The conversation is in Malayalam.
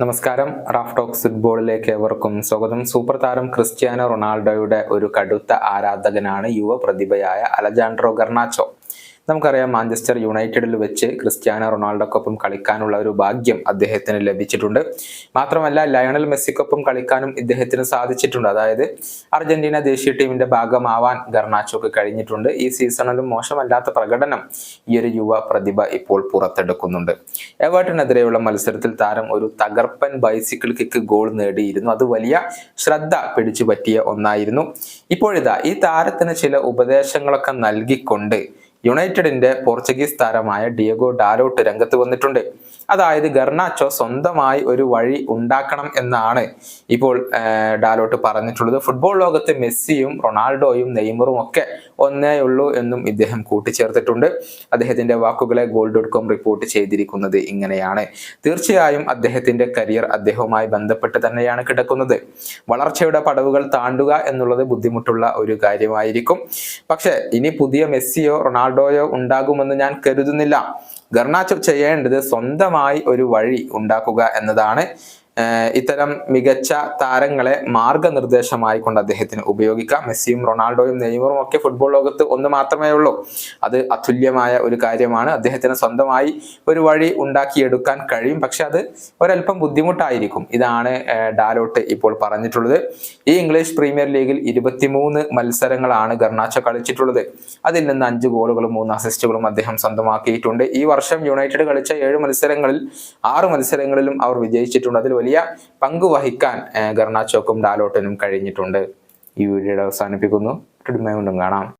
നമസ്കാരം. റാഫ് ടോക്സ് ഫുട്ബോളിലേക്ക് ഏവർക്കും സ്വാഗതം. സൂപ്പർ താരം ക്രിസ്ത്യാനോ റൊണാൾഡോയുടെ ഒരു കടുത്ത ആരാധകനാണ് യുവ പ്രതിഭയായ അലജാൻഡ്രോ ഗർണാച്ചോ. നമുക്കറിയാം, മാഞ്ചസ്റ്റർ യുണൈറ്റഡിൽ വെച്ച് ക്രിസ്ത്യാനോ റൊണാൾഡോക്കൊപ്പം കളിക്കാനുള്ള ഒരു ഭാഗ്യം അദ്ദേഹത്തിന് ലഭിച്ചിട്ടുണ്ട്. മാത്രമല്ല, ലയണൽ മെസ്സിക്കൊപ്പം കളിക്കാനും ഇദ്ദേഹത്തിന് സാധിച്ചിട്ടുണ്ട്. അതായത് അർജന്റീന ദേശീയ ടീമിന്റെ ഭാഗമാവാൻ ഗർണാച്ചോക്ക് കഴിഞ്ഞിട്ടുണ്ട്. ഈ സീസണിലും മോശമല്ലാത്ത പ്രകടനം ഈ ഒരു യുവ പ്രതിഭ ഇപ്പോൾ പുറത്തെടുക്കുന്നുണ്ട്. എവർട്ടനെതിരെയുള്ള മത്സരത്തിൽ താരം ഒരു തകർപ്പൻ ബൈസിക്കിൾ കിക്ക് ഗോൾ നേടിയിരുന്നു. അത് വലിയ ശ്രദ്ധ പിടിച്ചു പറ്റിയ ഒന്നായിരുന്നു. ഇപ്പോഴിതാ ഈ താരത്തിന് ചില ഉപദേശങ്ങളൊക്കെ നൽകിക്കൊണ്ട് യുണൈറ്റഡിന്റെ പോർച്ചുഗീസ് താരമായ ഡിയഗോ ഡാലോട്ട് രംഗത്ത് വന്നിട്ടുണ്ട്. അതായത് ഗർണാച്ചോ സ്വന്തമായി ഒരു വഴി ഉണ്ടാക്കണം എന്നാണ് ഇപ്പോൾ ഡാലോട്ട് പറഞ്ഞിട്ടുള്ളത്. ഫുട്ബോൾ ലോകത്ത് മെസ്സിയും റൊണാൾഡോയും നെയ്മറും ഒക്കെ ഒന്നേ ഉള്ളൂ എന്നും ഇദ്ദേഹം കൂട്ടിച്ചേർത്തിട്ടുണ്ട്. അദ്ദേഹത്തിന്റെ വാക്കുകളെ goal.com റിപ്പോർട്ട് ചെയ്തിരിക്കുന്നത് ഇങ്ങനെയാണ്: തീർച്ചയായും അദ്ദേഹത്തിന്റെ കരിയർ അദ്ദേഹവുമായി ബന്ധപ്പെട്ട് തന്നെയാണ് കിടക്കുന്നത്. വളർച്ചയുടെ പടവുകൾ താണ്ടുക എന്നുള്ളത് ബുദ്ധിമുട്ടുള്ള ഒരു കാര്യമായിരിക്കും. പക്ഷെ ഇനി പുതിയ മെസ്സിയോ റൊണാൾഡോയോ ഉണ്ടാകുമെന്ന് ഞാൻ കരുതുന്നില്ല. ഗർണാച്ചോ ചെയ്യേണ്ടത് സ്വന്തമായി ഒരു വഴി ഉണ്ടാക്കുക എന്നതാണ്. ഇത്തരം മികച്ച താരങ്ങളെ മാർഗനിർദ്ദേശമായി കൊണ്ട് അദ്ദേഹത്തിന് ഉപയോഗിക്കാം. മെസ്സിയും റൊണാൾഡോയും നെയ്മറും ഒക്കെ ഫുട്ബോൾ ലോകത്ത് ഒന്ന് മാത്രമേ ഉള്ളൂ. അത് അതുല്യമായ ഒരു കാര്യമാണ്. അദ്ദേഹത്തിന് സ്വന്തമായി ഒരു വഴി ഉണ്ടാക്കിയെടുക്കാൻ കഴിയും. പക്ഷെ അത് ഒരല്പം ബുദ്ധിമുട്ടായിരിക്കും. ഇതാണ് ഡാലോട്ട് ഇപ്പോൾ പറഞ്ഞിട്ടുള്ളത്. ഈ ഇംഗ്ലീഷ് പ്രീമിയർ ലീഗിൽ 23 മത്സരങ്ങളാണ് ഗർണാച്ചോ കളിച്ചിട്ടുള്ളത്. അതിൽ നിന്ന് 5 ഗോളുകളും 3 അസിസ്റ്റുകളും അദ്ദേഹം സ്വന്തമാക്കിയിട്ടുണ്ട്. ഈ വർഷം യുണൈറ്റഡ് കളിച്ച 7 മത്സരങ്ങളിൽ 6 മത്സരങ്ങളിലും അവർ വിജയിച്ചിട്ടുണ്ട്. അതിൽ വലിയ പങ്ക് വഹിക്കാൻ ഗർണാച്ചോക്കും ഡാലോട്ടിനും കഴിഞ്ഞിട്ടുണ്ട്. ഈ വീഡിയോ അവസാനിപ്പിക്കുന്നു. കാണാം.